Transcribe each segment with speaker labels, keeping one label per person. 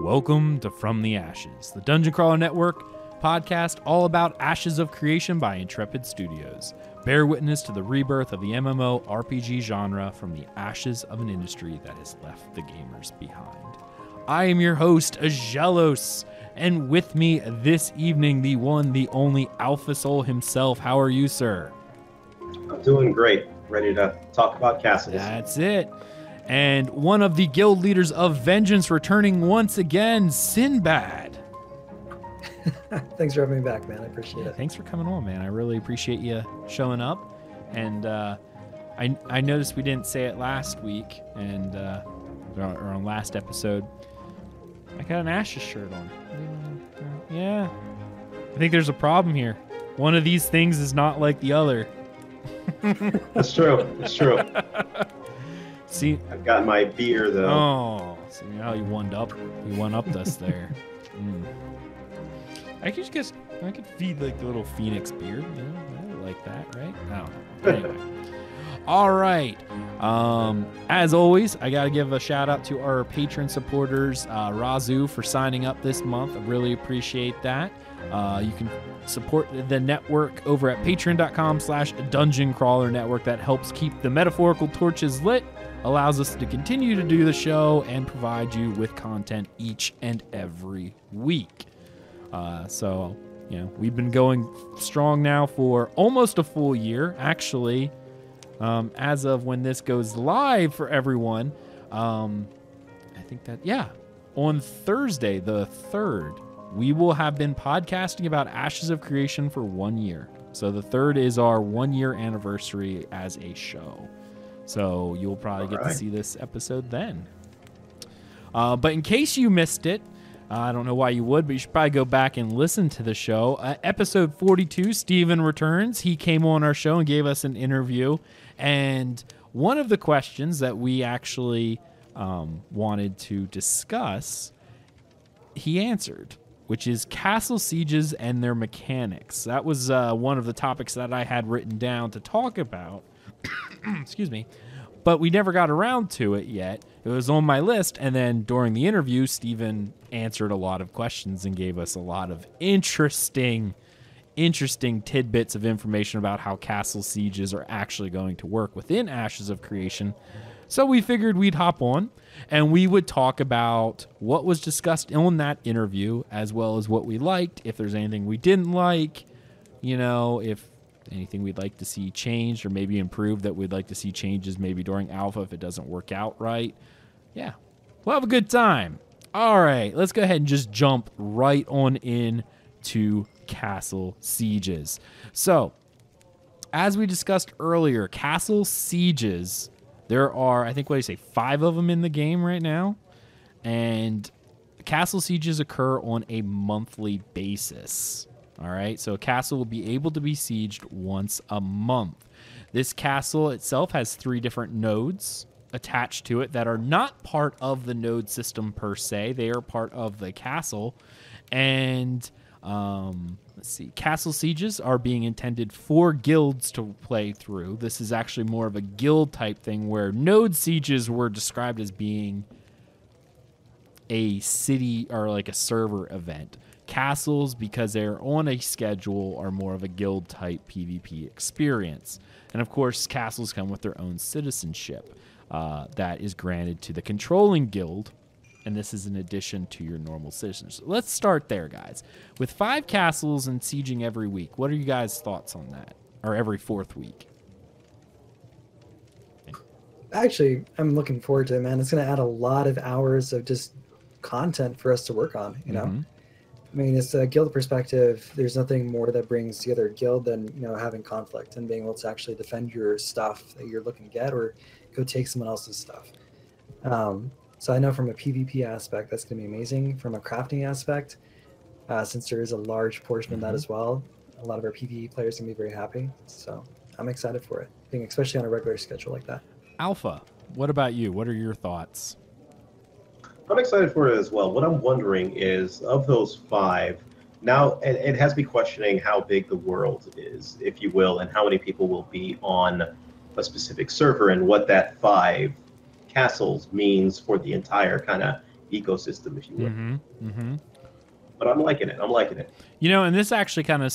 Speaker 1: Welcome to From the Ashes, the Dungeon Crawler Network podcast all about Ashes of Creation by Intrepid Studios. Bear witness to the rebirth of the MMORPG genre from the ashes of an industry that has left the gamers behind. I am your host, Aggelos, and with me this evening, the one, the only Alpha Soul himself. How are you, sir?
Speaker 2: I'm doing great. Ready to talk about castles.
Speaker 1: That's it. And one of the guild leaders of Vengeance returning once again, Sinbad.
Speaker 3: Thanks for having me back, man. I appreciate it.
Speaker 1: Thanks for coming on, man. I really appreciate you showing up. And I noticed we didn't say it last week, and or on last episode. I got an Ashes shirt on. Yeah. I think there's a problem here. One of these things is not like the other.
Speaker 2: That's true. It's true.
Speaker 1: See,
Speaker 2: I've got my beer though.
Speaker 1: Oh, see how you one-upped us there. I could feed like the little Phoenix beard, you know, I like that, right? Oh, anyway. All right. As always, I got to give a shout out to our patron supporters, Razu, for signing up this month. I really appreciate that. You can support the network over at patreon.com/Dungeon Crawler Network. That helps keep the metaphorical torches lit, allows us to continue to do the show, and provide you with content each and every week. So, you know, we've been going strong now for almost a full year, actually. As of when this goes live for everyone, I think that, on Thursday, the 3rd, we will have been podcasting about Ashes of Creation for 1 year. So the 3rd is our 1 year anniversary as a show. So you'll probably get to see this episode then. But in case you missed it, I don't know why you would, but you should probably go back and listen to the show. Episode 42, Steven returns. He came on our show and gave us an interview. And one of the questions that we actually wanted to discuss, he answered, which is castle sieges and their mechanics. That was one of the topics that I had written down to talk about. Excuse me. But we never got around to it yet. It was on my list, and then during the interview, Steven answered a lot of questions and gave us a lot of interesting tidbits of information about how castle sieges are actually going to work within Ashes of Creation. So we figured we'd hop on, and we would talk about what was discussed on that interview, as well as what we liked, if there's anything we didn't like, you know, if anything we'd like to see changed or maybe improved that we'd like to see changes maybe during alpha if it doesn't work out right. Yeah, we'll have a good time. All right, let's go ahead and just jump right on in to castle sieges. So, as we discussed earlier, castle sieges, there are, I think, 5 of them in the game right now. And castle sieges occur on a monthly basis. All right, so a castle will be able to be sieged once a month. This castle itself has 3 different nodes attached to it that are not part of the node system per se. They are part of the castle. And let's see, castle sieges are being intended for guilds to play through. This is actually more of a guild type thing, where node sieges were described as being a city or like a server event. Castles, because they're on a schedule, are more of a guild type PvP experience. And of course, castles come with their own citizenship that is granted to the controlling guild. And this is in addition to your normal citizens. So let's start there, guys. With 5 castles and sieging every week, what are you guys' thoughts on that? Or every 4th week?
Speaker 3: Actually, I'm looking forward to it, man. It's going to add a lot of hours of just content for us to work on, you know?
Speaker 1: Mm-hmm.
Speaker 3: I mean, it's a guild perspective. There's nothing more that brings together a guild than, you know, having conflict and being able to actually defend your stuff that you're looking to get or go take someone else's stuff. So I know from a PvP aspect, that's going to be amazing. From a crafting aspect, since there is a large portion of that as well, a lot of our PvE players are going to be very happy. So I'm excited for it, being especially on a regular schedule like that.
Speaker 1: Alpha, what about you? What are your thoughts?
Speaker 2: I'm excited for it as well. What I'm wondering is, of those 5, now it has me questioning how big the world is, if you will, and how many people will be on a specific server, and what that 5 castles means for the entire kind of ecosystem, if you would.
Speaker 1: Mm-hmm.
Speaker 2: But I'm liking it. I'm liking it.
Speaker 1: You know, and this actually kind of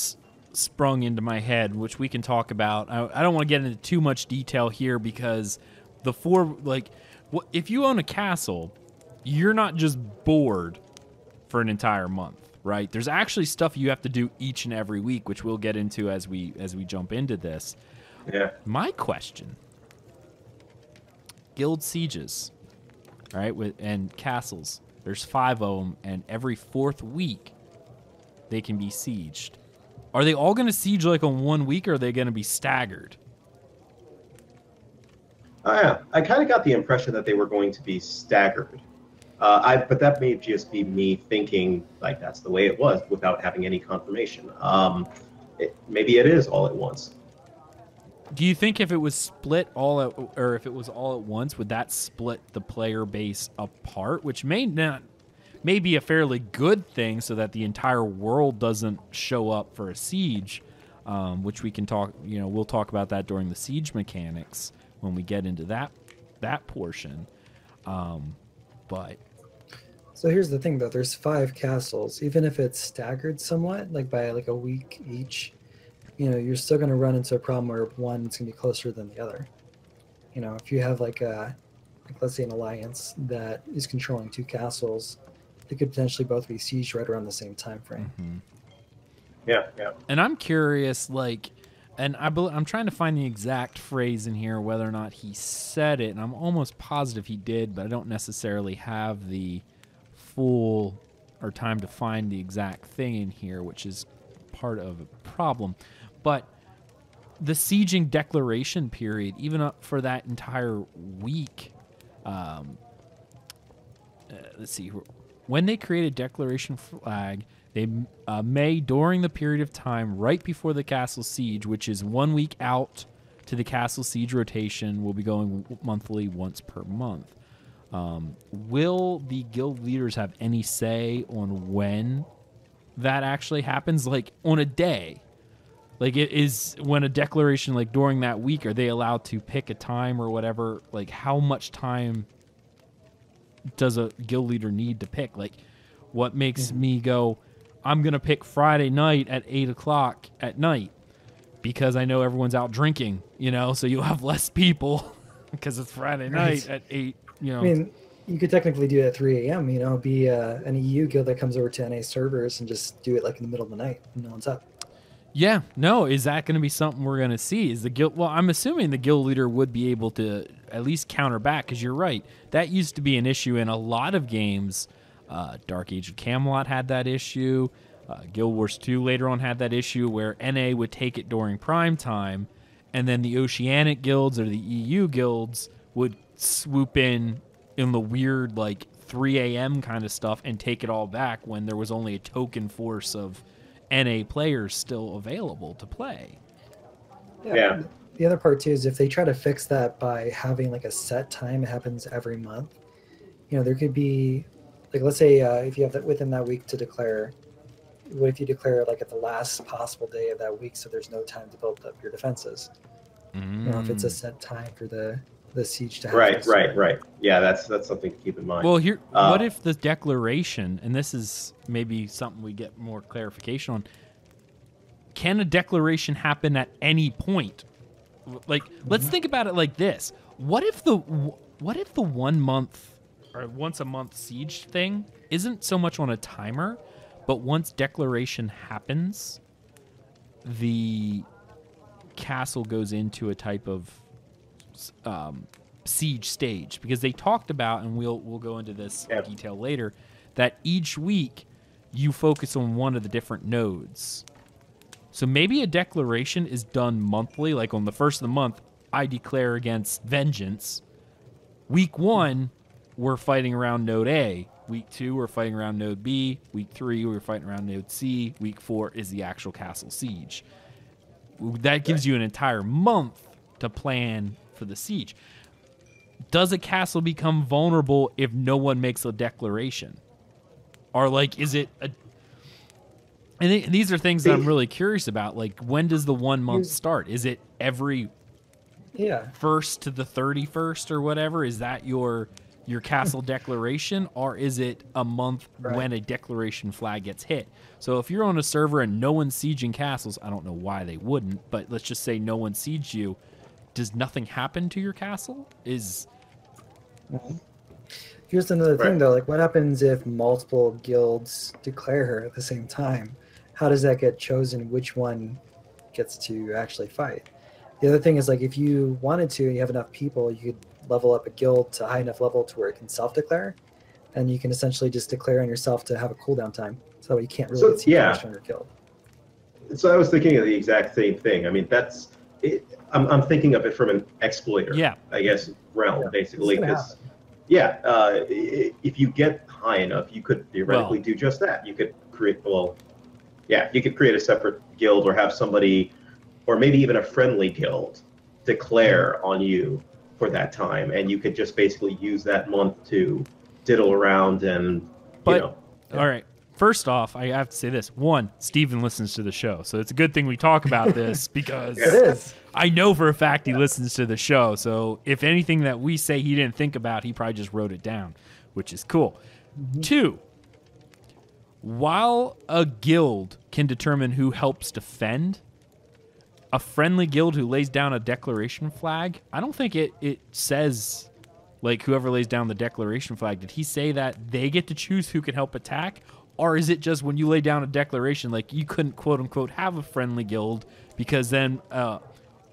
Speaker 1: sprung into my head, which we can talk about. I don't want to get into too much detail here because if you own a castle, you're not just bored for an entire month, right? There's actually stuff you have to do each and every week, which we'll get into as we jump into this.
Speaker 2: Yeah.
Speaker 1: My question: guild sieges, right? And castles. There's 5 of them, and every 4th week they can be sieged. Are they all going to siege like on 1 week, or are they going to be staggered?
Speaker 2: Yeah. I kind of got the impression that they were going to be staggered. But that may just be me thinking like that's the way it was without having any confirmation. Maybe it is all at once.
Speaker 1: Do you think if it was split or if it was all at once, would that split the player base apart? Which may be a fairly good thing, so that the entire world doesn't show up for a siege. Which we can talk. You know, we'll talk about that during the siege mechanics when we get into that portion. But
Speaker 3: so here's the thing, though. There's 5 castles. Even if it's staggered somewhat, like by like a week each, you know, you're still going to run into a problem where one's going to be closer than the other. You know, if you have like let's say an alliance that is controlling 2 castles, they could potentially both be sieged right around the same time frame.
Speaker 1: Mm-hmm.
Speaker 2: Yeah.
Speaker 1: And I'm curious, I'm trying to find the exact phrase in here, whether or not he said it, and I'm almost positive he did, but I don't necessarily have the full or time to find the exact thing in here, which is part of a problem. But the sieging declaration period, even up for that entire week, let's see, when they create a declaration flag, they may, during the period of time right before the castle siege, which is 1 week out to the castle siege rotation, will be going monthly once per month. Will the guild leaders have any say on when that actually happens? Like on a day? Like it is when a declaration, like during that week, are they allowed to pick a time or whatever? Like how much time does a guild leader need to pick? Like what makes me go, I'm going to pick Friday night at 8 o'clock at night because I know everyone's out drinking, you know, so you'll have less people because it's Friday night at 8, you know.
Speaker 3: I mean, you could technically do it at 3 a.m., you know, be an EU guild that comes over to NA servers and just do it like in the middle of the night when no one's up.
Speaker 1: Yeah, no, is that going to be something we're going to see? Is the guild? Well, I'm assuming the guild leader would be able to at least counter back, because you're right. That used to be an issue in a lot of games. Dark Age of Camelot had that issue. Guild Wars 2 later on had that issue where NA would take it during prime time, and then the Oceanic guilds or the EU guilds would swoop in the weird like 3 a.m. kind of stuff and take it all back when there was only a token force of NA players still available to play.
Speaker 2: Yeah.
Speaker 3: The other part too is if they try to fix that by having like a set time, it happens every month. You know, there could be like, let's say if you have that within that week to declare, what if you declare like at the last possible day of that week, so there's no time to build up your defenses? You know, if it's a set time for the siege to happen.
Speaker 2: Right. Yeah, that's something to keep in mind.
Speaker 1: Well, here, what if the declaration, and this is maybe something we get more clarification on, can a declaration happen at any point? Like, let's think about it like this. What if the 1 month or once a month siege thing isn't so much on a timer, but once declaration happens, the castle goes into a type of siege stage? Because they talked about, and we'll go into this in detail later, that each week you focus on one of the different nodes. So maybe a declaration is done monthly, like on the first of the month, I declare against Vengeance. Week 1, we're fighting around node A. Week 2, we're fighting around node B. Week 3, we're fighting around node C. Week 4 is the actual castle siege. That gives you an entire month to plan for the siege. Does a castle become vulnerable if no one makes a declaration? Or like, is it a... And these are things that I'm really curious about. Like, when does the 1 month start? Is it every 1st to the 31st or whatever? Is that your your castle declaration, or is it a month when a declaration flag gets hit? So if you're on a server and no one's sieging castles, I don't know why they wouldn't, but let's just say no one sieged you, does nothing happen to your castle?
Speaker 3: Here's another thing, though. Like, what happens if multiple guilds declare her at the same time? How does that get chosen? Which one gets to actually fight? The other thing is, like, if you wanted to and you have enough people, you could level up a guild to a high enough level to where it can self-declare, and you can essentially just declare on yourself to have a cooldown time. So you can't really get on your guild.
Speaker 2: So I was thinking of the exact same thing. I mean, that's it. I'm thinking of it from an exploiter, I guess, realm, basically. Because, if you get high enough, you could theoretically do just that. You could create, you could create a separate guild or have somebody, or maybe even a friendly guild, declare on you for that time, and you could just basically use that month to diddle around and,
Speaker 1: all right. First off, I have to say this. One, Steven listens to the show, so it's a good thing we talk about this because
Speaker 3: it is.
Speaker 1: I know for a fact he listens to the show, so if anything that we say he didn't think about, he probably just wrote it down, which is cool. Two, while a guild can determine who helps defend, a friendly guild who lays down a declaration flag, I don't think it says, like, whoever lays down the declaration flag, did he say that they get to choose who can help attack? Or is it just when you lay down a declaration, like, you couldn't, quote-unquote, have a friendly guild because then a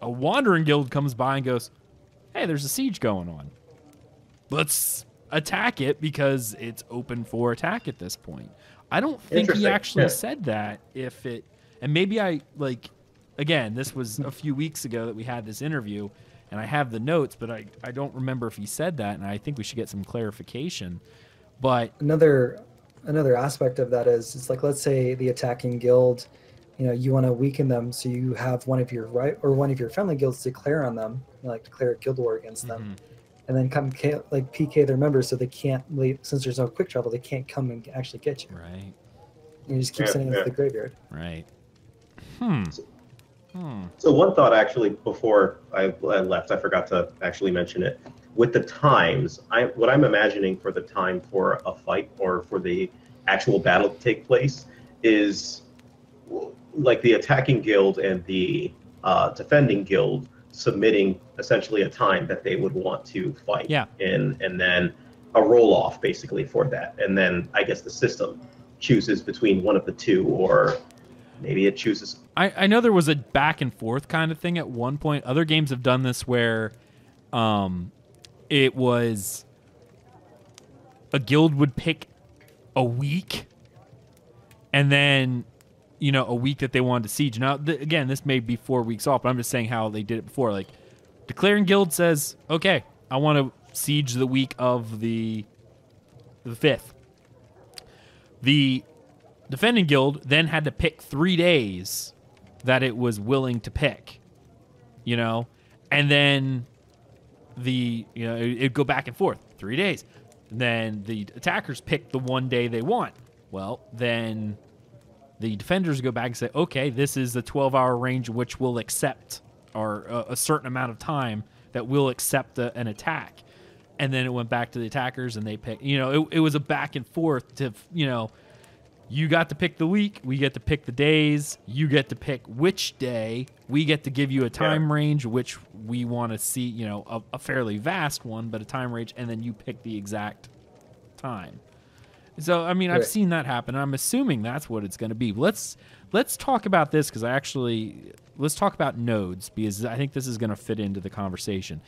Speaker 1: wandering guild comes by and goes, hey, there's a siege going on. Let's attack it because it's open for attack at this point. I don't think he actually said that. And maybe again, this was a few weeks ago that we had this interview, and I have the notes, but I don't remember if he said that, and I think we should get some clarification. But
Speaker 3: another aspect of that is, it's like, let's say the attacking guild, you want to weaken them, so you have one of your friendly guilds declare on them, declare a guild war against them, and then come PK their members, so they can't, since there's no quick travel, they can't come and actually get you.
Speaker 1: Right.
Speaker 3: You just keep sending them to the graveyard.
Speaker 1: Right.
Speaker 2: So one thought, actually, before I left, I forgot to actually mention it. With the times, what I'm imagining for the time for a fight or for the actual battle to take place is like the attacking guild and the defending guild submitting essentially a time that they would want to fight in, and then a roll-off basically for that. And then I guess the system chooses between one of the two, or maybe it chooses...
Speaker 1: I know there was a back and forth kind of thing at one point. Other games have done this where it was a guild would pick a week, and then, a week that they wanted to siege. Now, again, this may be 4 weeks off, but I'm just saying how they did it before. Like, declaring guild says, okay, I want to siege the week of the 5th. The defending guild then had to pick 3 days that it was willing to pick, and then it'd go back and forth 3 days. And then the attackers pick the 1 day they want. Well, then the defenders go back and say, okay, this is the 12-hour range which will accept, or a certain amount of time that will accept an attack. And then it went back to the attackers, and they picked, it was a back and forth to, you got to pick the week, we get to pick the days, you get to pick which day, we get to give you a time range, which we want to see, a fairly vast one, but a time range, and then you pick the exact time. So, I mean, I've seen that happen. I'm assuming that's what it's going to be. Let's talk about this, because let's talk about nodes, because I think this is going to fit into the conversation.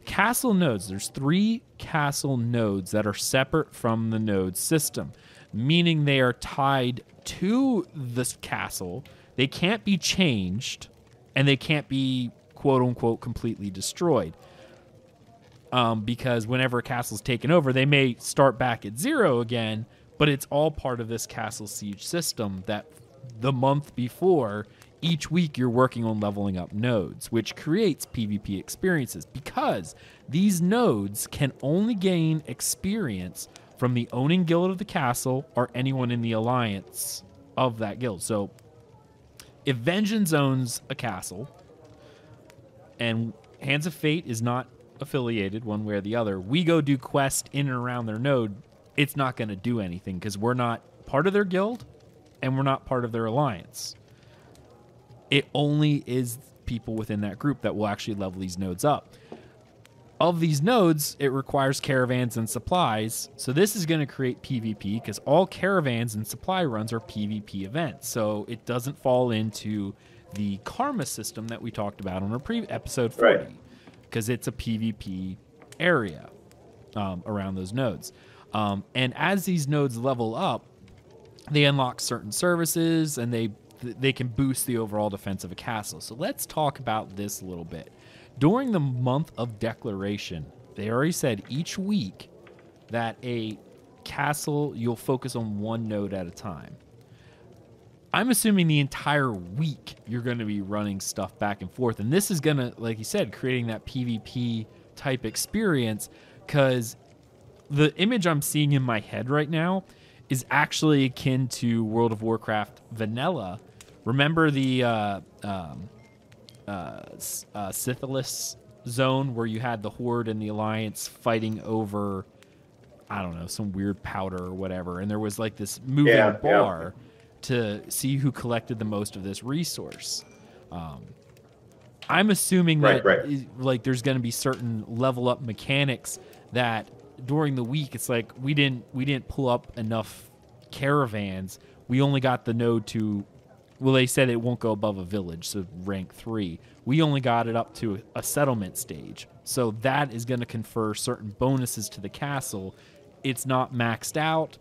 Speaker 1: Castle nodes, there's 3 castle nodes that are separate from the node system, meaning they are tied to this castle. They can't be changed, and they can't be, quote-unquote, completely destroyed. Because whenever a castle's taken over, they may start back at 0 again, but it's all part of this castle siege system that the month before, each week you're working on leveling up nodes, which creates PvP experiences, because these nodes can only gain experience from the owning guild of the castle or anyone in the alliance of that guild. So if Vengeance owns a castle and Hands of Fate is not affiliated one way or the other, we go do quests in and around their node, it's not going to do anything because we're not part of their guild and we're not part of their alliance. It only is people within that group that will actually level these nodes up. Of these nodes, it requires caravans and supplies. So this is going to create PvP because all caravans and supply runs are PvP events. So it doesn't fall into the karma system that we talked about on our episode 40 because it's a PvP area around those nodes. And as these nodes level up, they unlock certain services and they can boost the overall defense of a castle. So let's talk about this a little bit. During the month of declaration, they already said each week that a castle, you'll focus on one node at a time. I'm assuming the entire week you're going to be running stuff back and forth. And this is going to, like you said, creating that PvP type experience because the image I'm seeing in my head right now is actually akin to World of Warcraft Vanilla. Remember the Syphilis zone where you had the Horde and the Alliance fighting over, I don't know, some weird powder or whatever, and there was like this moving bar to see who collected the most of this resource. I'm assuming that like there's going to be certain level up mechanics that during the week it's like we didn't pull up enough caravans. We only got the node to, well, they said it won't go above a village, so rank 3. We only got it up to a settlement stage. So that is going to confer certain bonuses to the castle. It's not maxed out.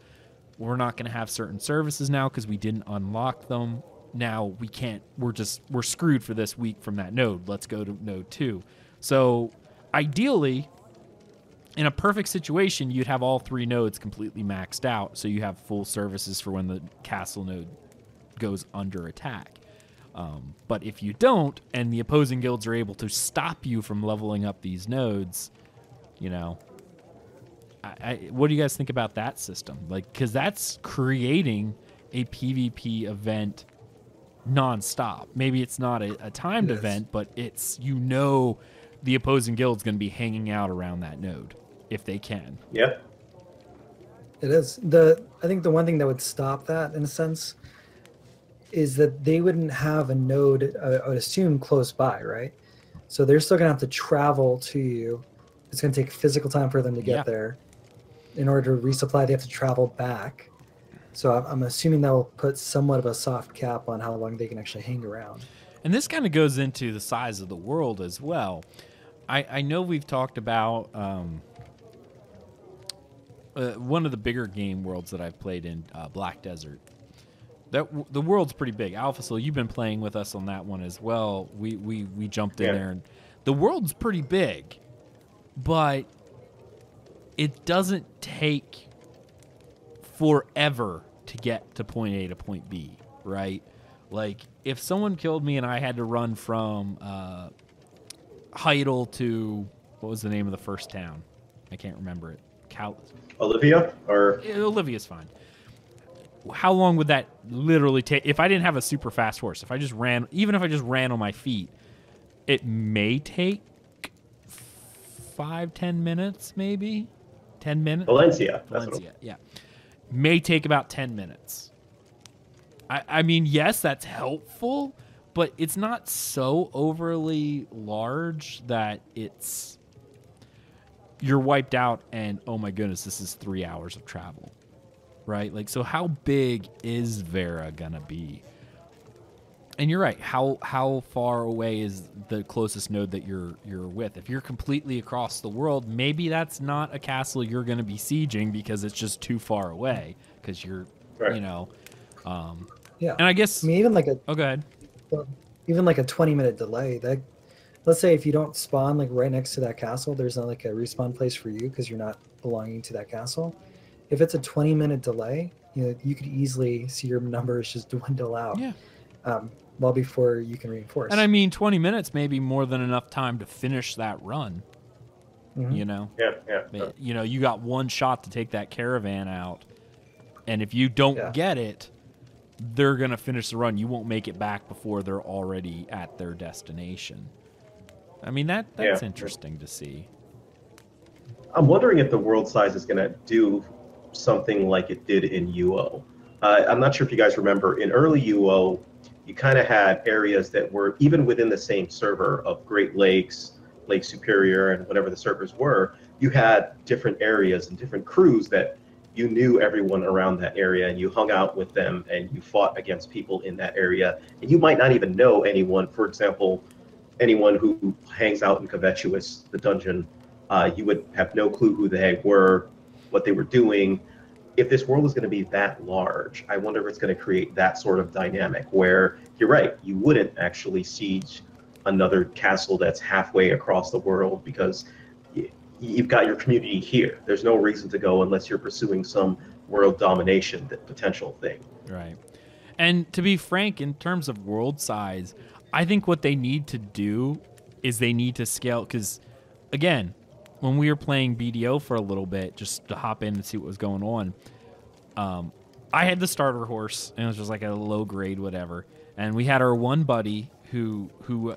Speaker 1: We're not going to have certain services now because we didn't unlock them. Now we can't, we're screwed for this week from that node. Let's go to node 2. So ideally, in a perfect situation, you'd have all 3 nodes completely maxed out. So you have full services for when the castle node goes under attack. But if you don't, and the opposing guilds are able to stop you from leveling up these nodes, you know, what do you guys think about that system? Like, because that's creating a PvP event nonstop. Maybe it's not a timed event, but it's, you know, the opposing guild's going to be hanging out around that node if they can.
Speaker 2: Yeah.
Speaker 3: It is. I think the one thing that would stop that, in a sense, is that they wouldn't have a node, I would assume, close by, right? So they're still going to have to travel to you. It's going to take physical time for them to get there. In order to resupply, they have to travel back. So I'm assuming that will put somewhat of a soft cap on how long they can actually hang around.
Speaker 1: And this kind of goes into the size of the world as well. I know we've talked about one of the bigger game worlds that I've played in, Black Desert. The world's pretty big. Alpha Soul, you've been playing with us on that one as well. We jumped in there, and the world's pretty big, but it doesn't take forever to get to point A to point B, right? Like, if someone killed me and I had to run from Heidel to, what was the name of the first town? I can't remember it.
Speaker 2: Olivia? Or
Speaker 1: Olivia's fine. How long would that literally take? If I didn't have a super fast horse, if I just ran, even if I just ran on my feet, it may take 5-10 minutes, maybe 10 minutes.
Speaker 2: Valencia,
Speaker 1: yeah, may take about 10 minutes. I mean, yes, that's helpful, but it's not so overly large that you're wiped out and, oh my goodness, this is 3 hours of travel. Right? Like, so how big is Vera gonna be? And you're right. How far away is the closest node that you're with? If you're completely across the world, maybe that's not a castle you're gonna be sieging because it's just too far away. Because you're, you know,
Speaker 3: yeah.
Speaker 1: And I guess,
Speaker 3: I mean, even like a
Speaker 1: go ahead.
Speaker 3: Even like a 20-minute delay. That, let's say if you don't spawn like right next to that castle, there's not like a respawn place for you because you're not belonging to that castle. If it's a 20-minute delay, you know, you could easily see your numbers just dwindle out.
Speaker 1: Yeah.
Speaker 3: Well before you can reinforce.
Speaker 1: And I mean, 20 minutes may be more than enough time to finish that run. Mm-hmm. You know?
Speaker 2: Yeah.
Speaker 1: You know, you got one shot to take that caravan out, and if you don't get it, they're going to finish the run. You won't make it back before they're already at their destination. I mean, that's interesting to see.
Speaker 2: I'm wondering if the world size is going to do something like it did in UO. I'm not sure if you guys remember, in early UO, you kind of had areas that were even within the same server of Great Lakes, Lake Superior, and whatever the servers were. You had different areas and different crews that you knew everyone around that area, and you hung out with them, and you fought against people in that area. And you might not even know anyone. For example, anyone who hangs out in Covetous, the dungeon, you would have no clue who they were, what they were doing. If this world is going to be that large, I wonder if it's going to create that sort of dynamic where, you're right, you wouldn't actually siege another castle that's halfway across the world because you've got your community here. There's no reason to go unless you're pursuing some world domination potential thing.
Speaker 1: Right. And to be frank, in terms of world size, I think what they need to do is they need to scale, because, again, when we were playing BDO for a little bit, just to hop in and see what was going on, I had the starter horse, and it was just like a low grade whatever. And we had our one buddy who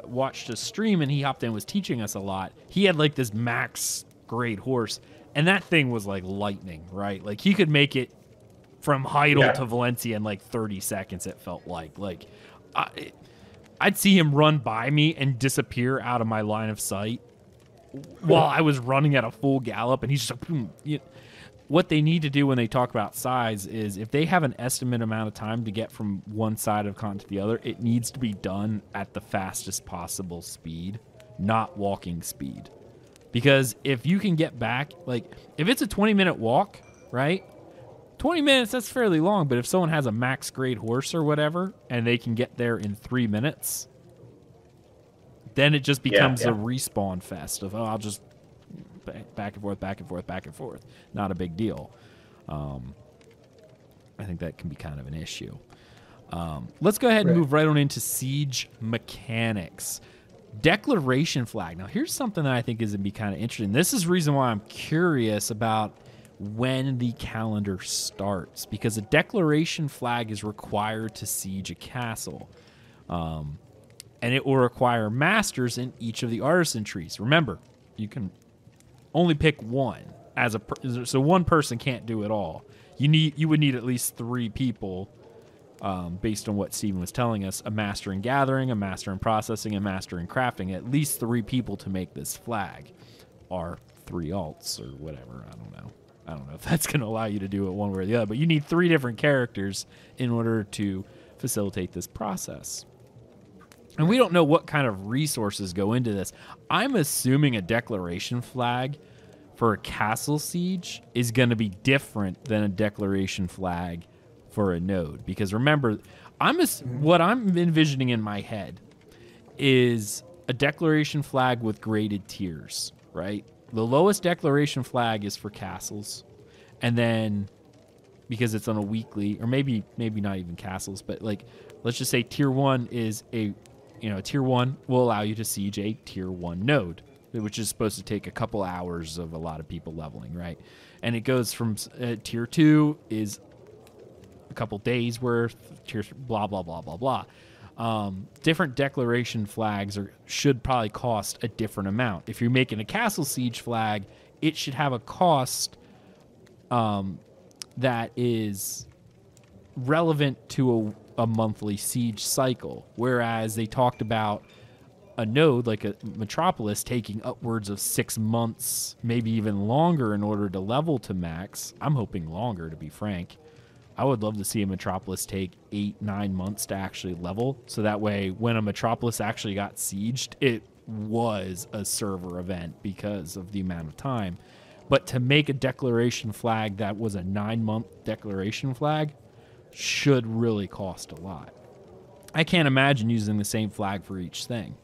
Speaker 1: watched us stream, and he hopped in and was teaching us a lot. He had like this max grade horse, and that thing was like lightning, right? Like he could make it from Heidel to Valencia in like 30 seconds, it felt like. Like I'd see him run by me and disappear out of my line of sight while I was running at a full gallop, and he's just like, boom. What they need to do when they talk about size is, if they have an estimate amount of time to get from one side of the continent to the other, it needs to be done at the fastest possible speed, not walking speed. Because if you can get back, like if it's a 20-minute walk, right? 20 minutes, that's fairly long, but if someone has a max grade horse or whatever, and they can get there in 3 minutes, then it just becomes a respawn fest of, oh, I'll just back and forth, back and forth, back and forth. Not a big deal. I think that can be kind of an issue. Let's go ahead and move right on into siege mechanics. Declaration flag. Now, here's something that I think is going to be kind of interesting. This is the reason why I'm curious about when the calendar starts, because a declaration flag is required to siege a castle. And it will require masters in each of the artisan trees. Remember, you can only pick one so one person can't do it all. You would need at least 3 people, based on what Steven was telling us: a master in gathering, a master in processing, a master in crafting. At least 3 people to make this flag, or 3 alts or whatever. I don't know if that's going to allow you to do it one way or the other, but you need 3 different characters in order to facilitate this process. And we don't know what kind of resources go into this. I'm assuming a declaration flag for a castle siege is going to be different than a declaration flag for a node. Because remember, what I'm envisioning in my head is a declaration flag with graded tiers, right? The lowest declaration flag is for castles. And then, because it's on a weekly, or maybe not even castles, but like, let's just say tier 1 is tier 1 will allow you to siege a tier 1 node, which is supposed to take a couple hours of a lot of people leveling, right? And it goes from tier 2 is a couple days worth, tier blah, blah, blah, blah, blah. Different declaration flags should probably cost a different amount. If you're making a castle siege flag, it should have a cost that is relevant to a monthly siege cycle, whereas they talked about a node like a Metropolis taking upwards of 6 months, maybe even longer, in order to level to max. I'm hoping longer, to be frank. I would love to see a Metropolis take 8-9 months to actually level, so that way when a Metropolis actually got sieged, it was a server event because of the amount of time. But to make a declaration flag that was a 9-month declaration flag should really cost a lot. I can't imagine using the same flag for each thing.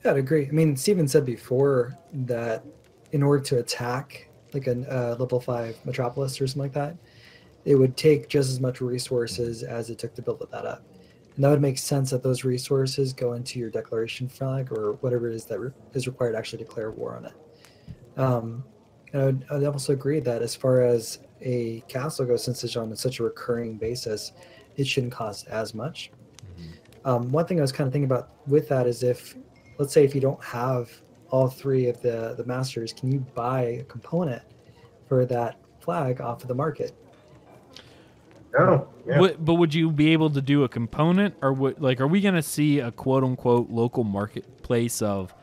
Speaker 3: Yeah, I'd agree. I mean, Steven said before that in order to attack like a level 5 Metropolis or something like that, it would take just as much resources as it took to build that up. And that would make sense that those resources go into your declaration flag or whatever it is that is required to actually declare war on it. And I'd also agree that as far as a castle goes, since it's on such a recurring basis, it shouldn't cost as much. One thing I was kind of thinking about with that is let's say if you don't have all three of the masters, can you buy a component for that flag off of the market?
Speaker 2: Oh, yeah.
Speaker 1: But would you be able to do a component, or are we going to see a quote unquote local marketplace of?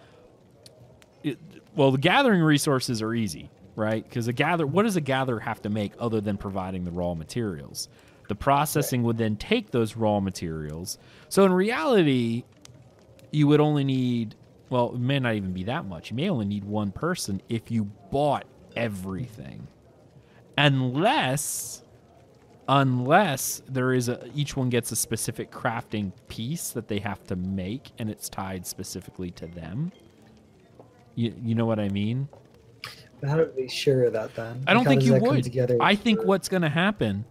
Speaker 1: Well, the gathering resources are easy, right? Because what does a gatherer have to make other than providing the raw materials? The processing would then take those raw materials. So in reality, you would only need, well, it may not even be that much. You may only need one person if you bought everything. Unless there is each one gets a specific crafting piece that they have to make, and it's tied specifically to them. You know what I mean?
Speaker 3: How do we share that then?
Speaker 1: I don't think you would. I think
Speaker 3: for...
Speaker 1: what's going to happen,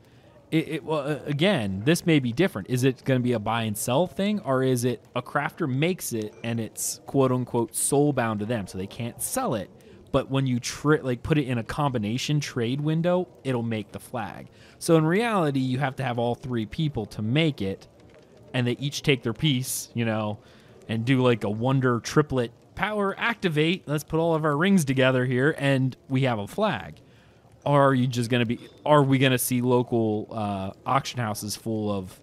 Speaker 1: well, again, this may be different. Is it going to be a buy and sell thing, or is it a crafter makes it and it's quote unquote soul bound to them, so they can't sell it? But when you put it in a combination trade window, it'll make the flag. So in reality, you have to have all three people to make it, and they each take their piece, and do like a wonder triplet power activate. Let's put all of our rings together here, and we have a flag. Or are you just going to be? Are we going to see local auction houses full of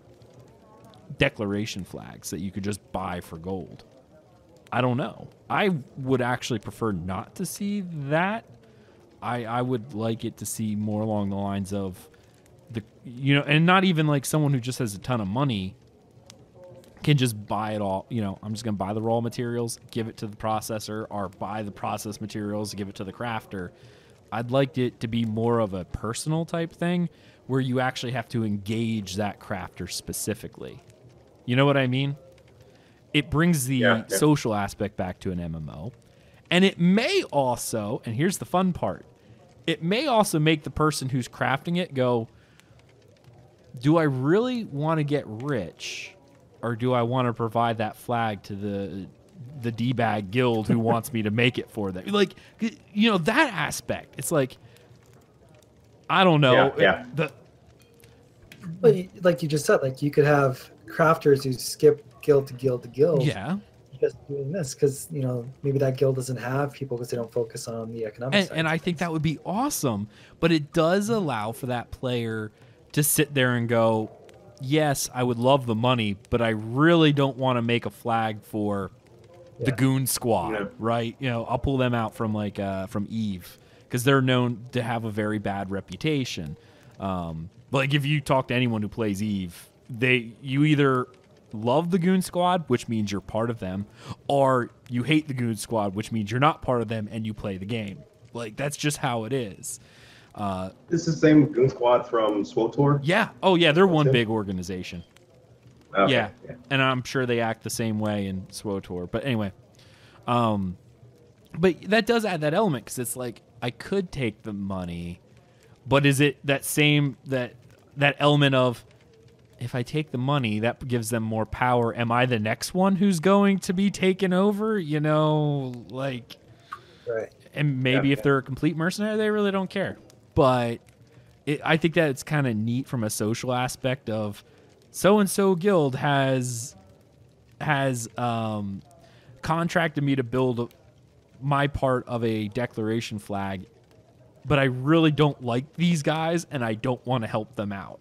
Speaker 1: declaration flags that you could just buy for gold? I don't know. I would actually prefer not to see that. I would like it to see more along the lines of and not even like someone who just has a ton of money can just buy it all. I'm just going to buy the raw materials, give it to the processor, or buy the process materials, give it to the crafter. I'd like it to be more of a personal type thing where you actually have to engage that crafter specifically. You know what I mean? It brings the social aspect back to an MMO. And it may also, and here's the fun part, it may also make the person who's crafting it go, do I really want to get rich, or do I want to provide that flag to the D-bag guild who wants me to make it for them? Like, that aspect. It's like, I don't know.
Speaker 2: Yeah.
Speaker 3: But like you just said, like you could have crafters who skip guild to guild to guild.
Speaker 1: Yeah.
Speaker 3: Just doing this because, maybe that guild doesn't have people because they don't focus on the economic side.
Speaker 1: And I think that would be awesome. But it does allow for that player to sit there and go, yes, I would love the money, but I really don't want to make a flag for the Goon Squad, right? I'll pull them out from from Eve because they're known to have a very bad reputation. Like if you talk to anyone who plays Eve, you either love the Goon Squad, which means you're part of them, or you hate the Goon Squad, which means you're not part of them and you play the game. Like that's just how it is.
Speaker 2: This is the same Goon Squad from SWTOR?
Speaker 1: Yeah. Oh, yeah. They're one big organization.
Speaker 2: Okay.
Speaker 1: Yeah. And I'm sure they act the same way in SWTOR. But anyway, but that does add that element because it's like I could take the money, but is it that same that element of if I take the money, that gives them more power. Am I the next one who's going to be taken over? Right. And maybe if they're a complete mercenary, they really don't care. But I think that it's kind of neat from a social aspect of so-and-so guild has contracted me to build my part of a declaration flag, but I really don't like these guys and I don't want to help them out.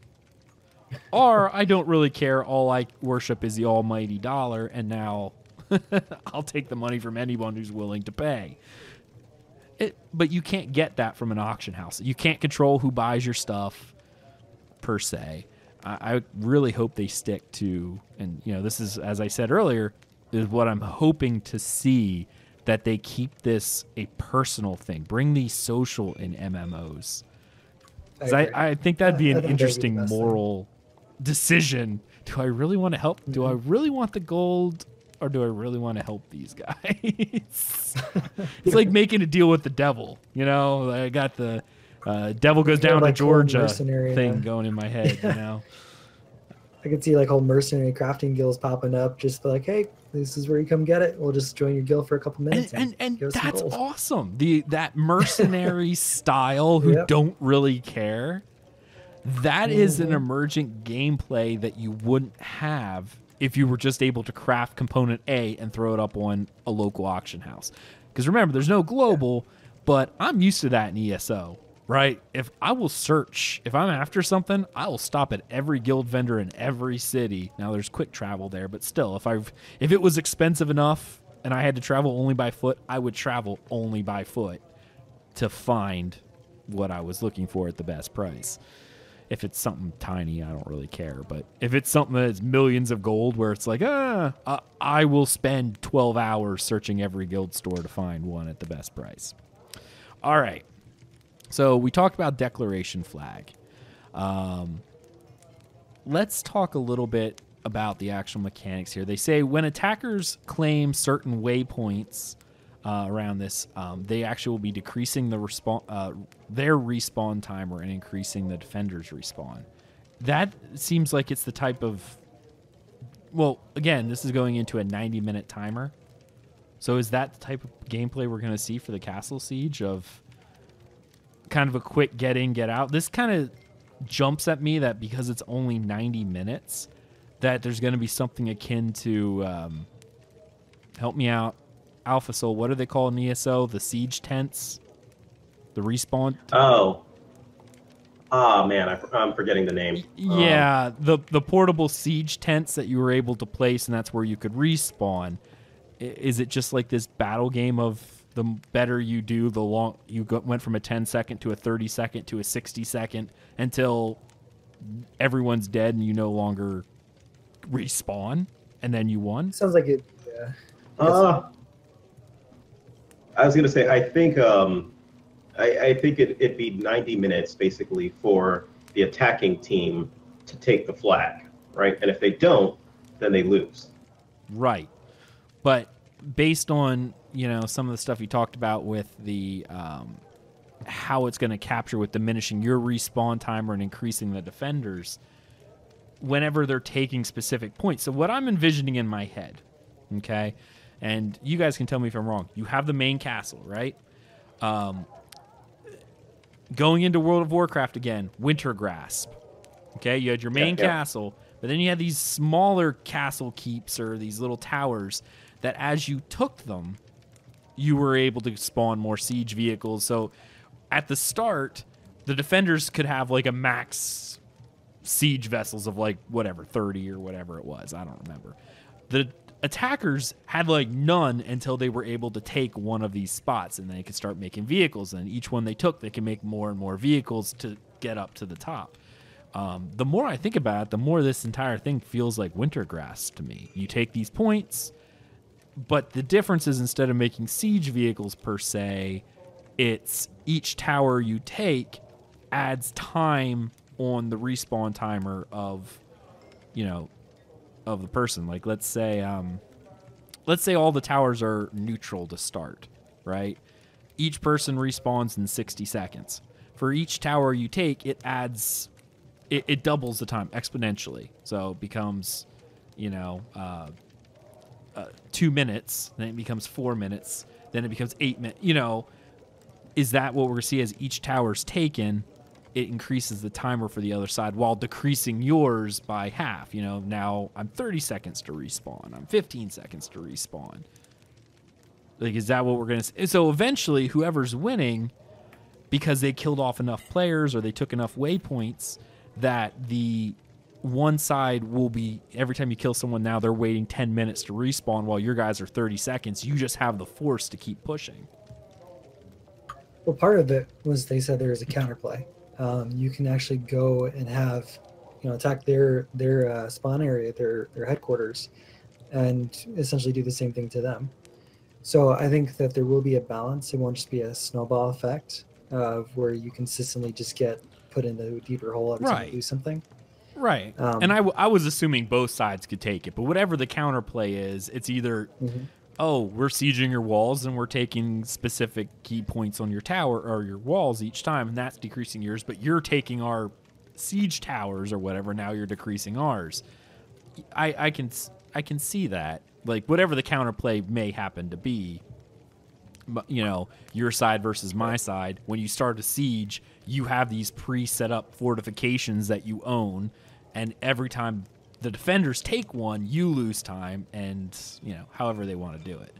Speaker 1: Or I don't really care. All I worship is the almighty dollar, and now I'll take the money from anyone who's willing to pay. But you can't get that from an auction house. You can't control who buys your stuff, per se. I really hope they stick to, and this is, as I said earlier, is what I'm hoping to see, that they keep this a personal thing. Bring the social in MMOs. I think that'd be an interesting moral decision. Do I really want to help? Do I really want the gold? Or do I really want to help these guys? It's like making a deal with the devil. I got the devil goes down to Georgia thing going in my head.
Speaker 3: I could see like whole mercenary crafting guilds popping up, just like, hey, this is where you come get it. We'll just join your guild for a couple minutes.
Speaker 1: And that's awesome. That mercenary style who don't really care. That is an emergent gameplay that you wouldn't have if you were just able to craft component A and throw it up on a local auction house. Because remember, there's no global, but I'm used to that in ESO, right? If I will search, if I'm after something, I will stop at every guild vendor in every city. Now there's quick travel there, but still, if it was expensive enough and I had to travel only by foot, I would travel only by foot to find what I was looking for at the best price. If it's something tiny, I don't really care. But if it's something that's millions of gold where it's like, I will spend 12 hours searching every guild store to find one at the best price. All right. So we talked about declaration flag. Let's talk a little bit about the actual mechanics here. They say when attackers claim certain waypoints around this, they actually will be decreasing their respawn timer and increasing the defender's respawn. That seems like it's the type of... Well, again, this is going into a 90-minute timer. So is that the type of gameplay we're going to see for the castle siege of kind of a quick get in, get out? This kind of jumps at me that because it's only 90 minutes, that there's going to be something akin to... help me out. Alpha Soul, what do they call in ESO? The siege tents? The respawn?
Speaker 2: Oh. Man, I'm forgetting the name.
Speaker 1: Yeah, the portable siege tents that you were able to place, and that's where you could respawn. Is it just like this battle game of the better you do, the long you went from a 10-second to a 30-second to a 60-second until everyone's dead and you no longer respawn, and then you won?
Speaker 3: Sounds like it. Yeah.
Speaker 2: I was gonna say, I think it'd be 90 minutes basically for the attacking team to take the flag, right? And if they don't, then they lose.
Speaker 1: Right. But based on, some of the stuff you talked about with the how it's going to capture with diminishing your respawn timer and increasing the defenders whenever they're taking specific points. So what I'm envisioning in my head, okay, and you guys can tell me if I'm wrong. You have the main castle, right? Going into World of Warcraft again, Winter Grasp. Okay, you had your main castle, but then you had these smaller castle keeps or these little towers that as you took them, you were able to spawn more siege vehicles. So at the start, the defenders could have like a max siege vessels of like whatever, 30 or whatever it was. I don't remember. The attackers had like none until they were able to take one of these spots, and they could start making vehicles, and each one they took, they can make more and more vehicles to get up to the top. The more I think about it, the more this entire thing feels like Wintergrass to me. You take these points, but the difference is instead of making siege vehicles per se, it's each tower you take adds time on the respawn timer of, of the person. Like let's say all the towers are neutral to start, right? Each person respawns in 60 seconds. For each tower you take, it adds, it doubles the time exponentially. So it becomes, 2 minutes, then it becomes 4 minutes, then it becomes 8 minutes. Is that what we're going to see as each tower's taken? It increases the timer for the other side while decreasing yours by half. Now I'm 30 seconds to respawn. I'm 15 seconds to respawn. Like, is that what we're going to see? So eventually, whoever's winning, because they killed off enough players or they took enough waypoints, that the one side will be, every time you kill someone now, they're waiting 10 minutes to respawn while your guys are 30 seconds. You just have the force to keep pushing.
Speaker 3: Well, part of it was they said there was a counterplay. You can actually go and have, attack their spawn area, their headquarters, and essentially do the same thing to them. So I think that there will be a balance. It won't just be a snowball effect of where you consistently just get put into a deeper hole every time you do something.
Speaker 1: Right. And I was assuming both sides could take it, but whatever the counterplay is, it's either, we're sieging your walls and we're taking specific key points on your tower or your walls each time, and that's decreasing yours, but you're taking our siege towers or whatever, now you're decreasing ours. I can see that. Like, whatever the counterplay may happen to be, your side versus my side, when you start a siege, you have these pre-set up fortifications that you own, and every time the defenders take one, you lose time, and however they want to do it.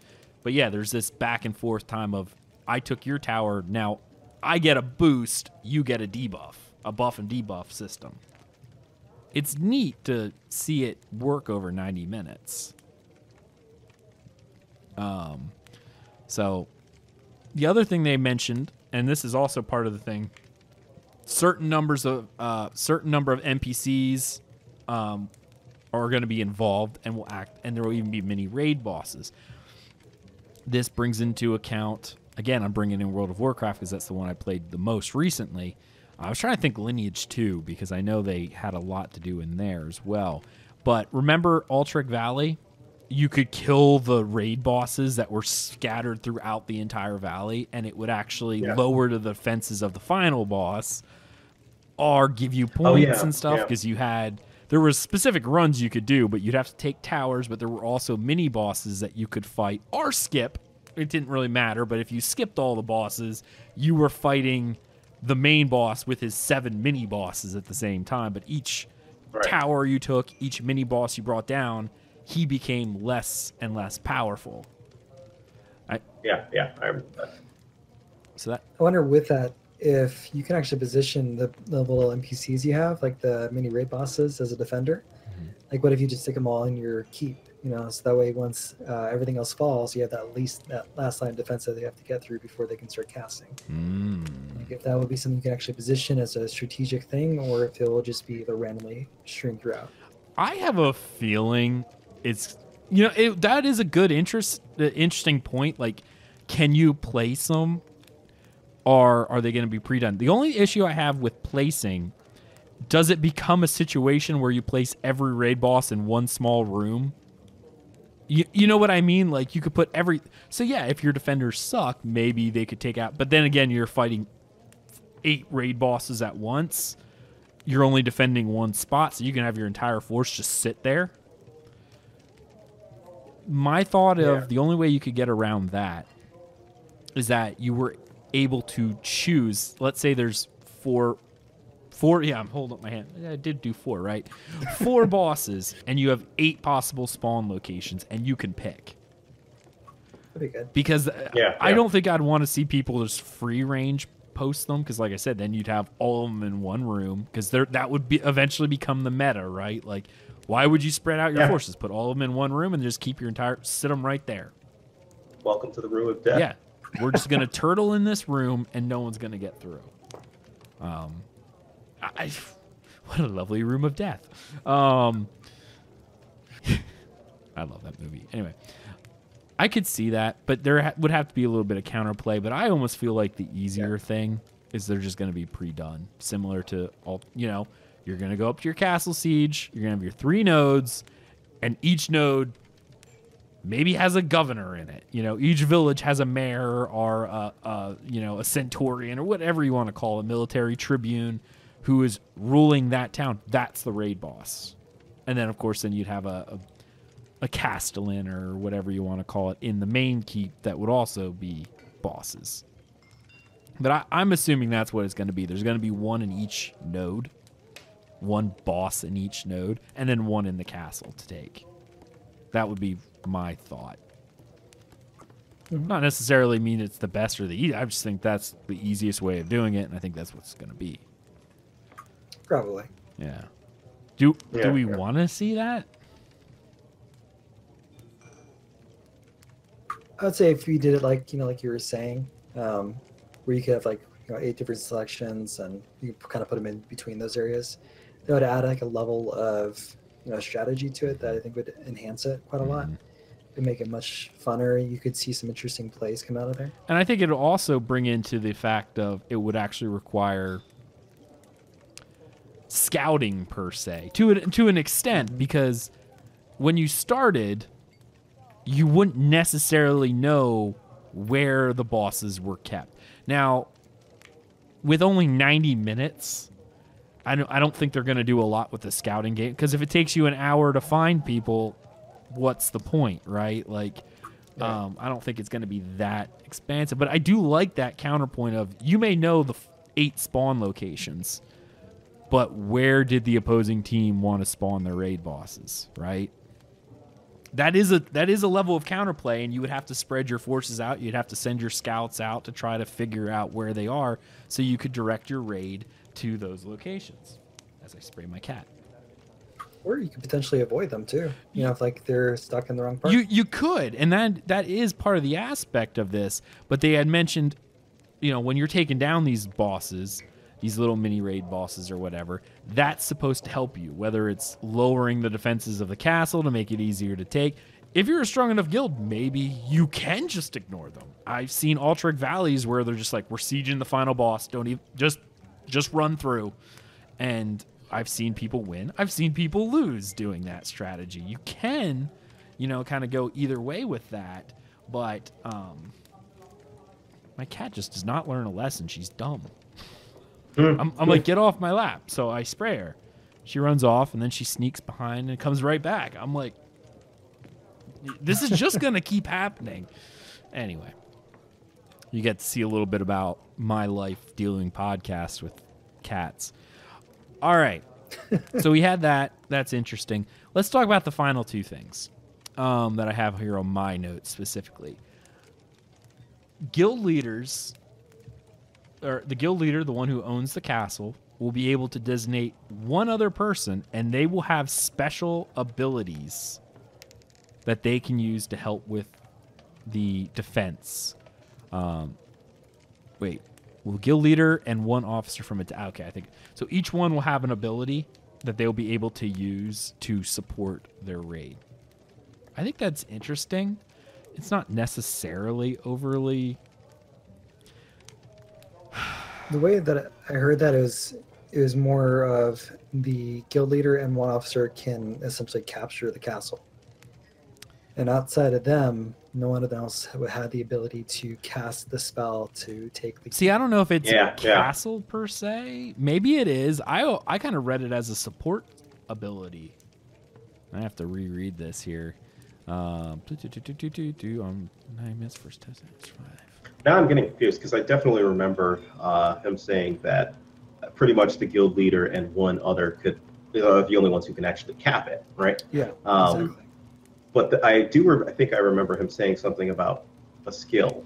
Speaker 1: But yeah, there's this back and forth time of I took your tower, now I get a boost, you get a debuff, a buff and debuff system. It's neat to see it work over 90 minutes. So the other thing they mentioned, and this is also part of the thing, certain number of NPCs are going to be involved and will act, and there will even be mini raid bosses. This brings into account, again, I'm bringing in World of Warcraft because that's the one I played the most recently. I was trying to think Lineage 2 because I know they had a lot to do in there as well. But remember Alterac Valley? You could kill the raid bosses that were scattered throughout the entire valley, and it would actually lower the defenses of the final boss or give you points and stuff because there were specific runs you could do, but you'd have to take towers, but there were also mini bosses that you could fight or skip. It didn't really matter, but if you skipped all the bosses, you were fighting the main boss with his 7 mini bosses at the same time. But each tower you took, each mini boss you brought down, he became less and less powerful.
Speaker 2: I remember that.
Speaker 3: So I wonder with that, if you can actually position the little NPCs you have, like the mini raid bosses, as a defender. Like, what if you just stick them all in your keep? So that way, once everything else falls, you have that last line of defense that they have to get through before they can start casting. Like, if that would be something you can actually position as a strategic thing, or if it will just be randomly strewn throughout.
Speaker 1: I have a feeling it's that is a good interesting point. Like, can you place them? Or are they going to be pre-done? The only issue I have with placing, does it become a situation where you place every raid boss in one small room? You know what I mean? Like, you could put so yeah, if your defenders suck, maybe they could take out. But then again, you're fighting 8 raid bosses at once. You're only defending one spot, so you can have your entire force just sit there. My thought of the only way you could get around that is that you were able to choose, let's say there's four, I'm holding up my hand. I did do 4, right? 4 bosses, and you have 8 possible spawn locations, and you can pick.
Speaker 3: That'd be good.
Speaker 1: Because I don't think I'd want to see people just free range post them, because like I said, then you'd have all of them in one room, because that would eventually become the meta, right? Like, why would you spread out your forces? Put all of them in one room and just keep sit them right there.
Speaker 2: Welcome to the room of death.
Speaker 1: Yeah. We're just going to turtle in this room, and no one's going to get through. What a lovely room of death. I love that movie. Anyway, I could see that, but there would have to be a little bit of counterplay. But I almost feel like the easier thing is they're just going to be pre-done. Similar to, you're going to go up to your castle siege. You're going to have your 3 nodes, and each node maybe has a governor in it. Each village has a mayor or a centurion or whatever you want to call it, a military tribune who is ruling that town. That's the raid boss. And then, of course, you'd have a castellan or whatever you want to call it in the main keep that would also be bosses. But I'm assuming that's what it's going to be. There's going to be 1 in each node, 1 boss in each node, and then 1 in the castle to take. That would be my thought. Not necessarily mean it's the best or the easiest. I just think that's the easiest way of doing it, and I think that's what's going to be.
Speaker 3: Probably.
Speaker 1: Yeah. Do we want to see that?
Speaker 3: I would say if we did it like you were saying, where you could have 8 different selections and you kind of put them in between those areas, that would add a level of strategy to it that I think would enhance it quite a lot. It'd make it much funner. You could see some interesting plays come out of there.
Speaker 1: And I think it'll also bring into the fact of it would actually require scouting per se to an extent, because when you started, you wouldn't necessarily know where the bosses were kept. Now, with only 90 minutes, I don't think they're going to do a lot with the scouting game, because if it takes you an hour to find people, what's the point, right? Like, I don't think it's going to be that expansive. But I do like that counterpoint of, you may know the 8 spawn locations, but where did the opposing team want to spawn their raid bosses, right? that is a level of counterplay, and you would have to spread your forces out. You'd have to send your scouts out to try to figure out where they are, so you could direct your raid to those locations. As I spray my cat.
Speaker 3: Or you could potentially avoid them too. You know, if like they're stuck in the wrong part.
Speaker 1: You could, and that is part of the aspect of this. But they had mentioned, you know, when you're taking down these bosses, these little mini raid bosses or whatever, that's supposed to help you. Whether it's lowering the defenses of the castle to make it easier to take. If you're a strong enough guild, maybe you can just ignore them. I've seen Altric Valleys where they're just like, we're sieging the final boss. Don't even just run through, and I've seen people win. I've seen people lose doing that strategy. You can, you know, kind of go either way with that. But my cat just does not learn a lesson. She's dumb. I'm like, get off my lap. So I spray her. She runs off, and then she sneaks behind and comes right back. I'm like, this is just going to keep happening. Anyway, you get to see a little bit about my life dealing podcasts with cats. All right. So we had that. That's interesting. Let's talk about the final two things that I have here on my notes specifically. Guild leaders, or the guild leader, the one who owns the castle, will be able to designate one other person, and they will have special abilities that they can use to help with the defense. Wait. Well, guild leader and one officer from it. Okay, I think so. Each one will have an ability that they'll be able to use to support their raid. I think that's interesting. It's not necessarily overly.
Speaker 3: The way that I heard that is more of the guild leader and one officer can essentially capture the castle, and outside of them, no one else had the ability to cast the spell to take the...
Speaker 1: See, I don't know if it's castle per se. Maybe it is. I kind of read it as a support ability. I have to reread this here. 9 minutes first test.
Speaker 2: Now I'm getting confused because I definitely remember him saying that pretty much the guild leader and one other could, are the only ones who can actually cap it, right?
Speaker 3: Yeah, exactly.
Speaker 2: But I think I remember him saying something about a skill.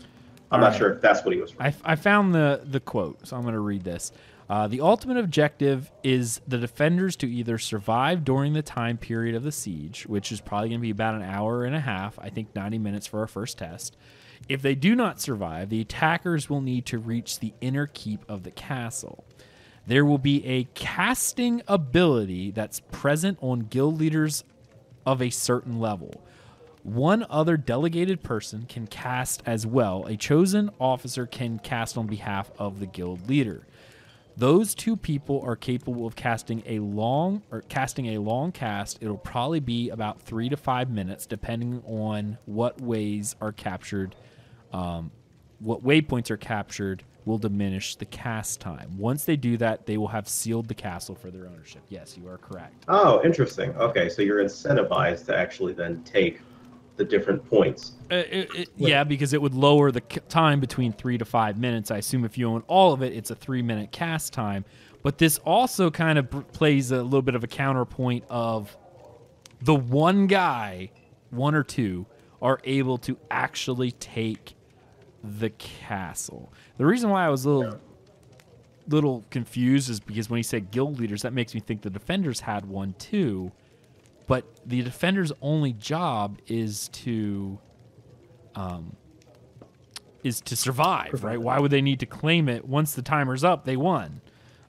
Speaker 2: I'm not sure if that's what he was.
Speaker 1: I found the quote, so I'm going to read this. The ultimate objective is the defenders to either survive during the time period of the siege, which is probably going to be about an hour and a half, I think 90 minutes for our first test. If they do not survive, the attackers will need to reach the inner keep of the castle. There will be a casting ability that's present on guild leaders of a certain level. One other delegated person can cast as well. A chosen officer can cast on behalf of the guild leader. Those two people are capable of casting a long cast. It'll probably be about 3 to 5 minutes, depending on what ways are captured. What waypoints are captured will diminish the cast time. Once they do that, they will have sealed the castle for their ownership. Yes, you are correct.
Speaker 2: Oh, interesting. Okay, so you're incentivized to actually then take the different points.
Speaker 1: Yeah, because it would lower the time between 3 to 5 minutes. I assume if you own all of it, it's a 3-minute cast time. But this also kind of plays a little bit of a counterpoint of the one guy, one or two, are able to actually take the castle. The reason why I was a little confused is because when he said guild leaders, that makes me think the defenders had one too. But the defender's only job is to survive, right? Why would they need to claim it? Once the timer's up, they won.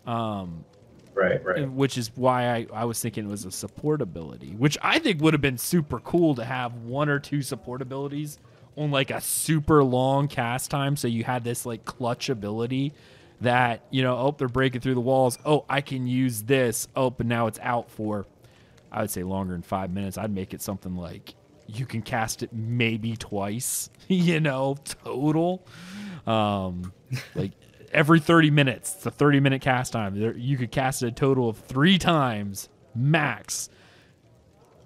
Speaker 2: Right.
Speaker 1: Which is why I was thinking it was a support ability, which I think would have been super cool to have one or two support abilities on like a super long cast time. So you had this like clutch ability that, you know, oh, they're breaking through the walls. Oh, I can use this. Oh, but now it's out for, I would say longer than 5 minutes. I'd make it something like you can cast it maybe twice, you know, total. Like every 30 minutes, it's a 30-minute cast time. You could cast it a total of 3 times max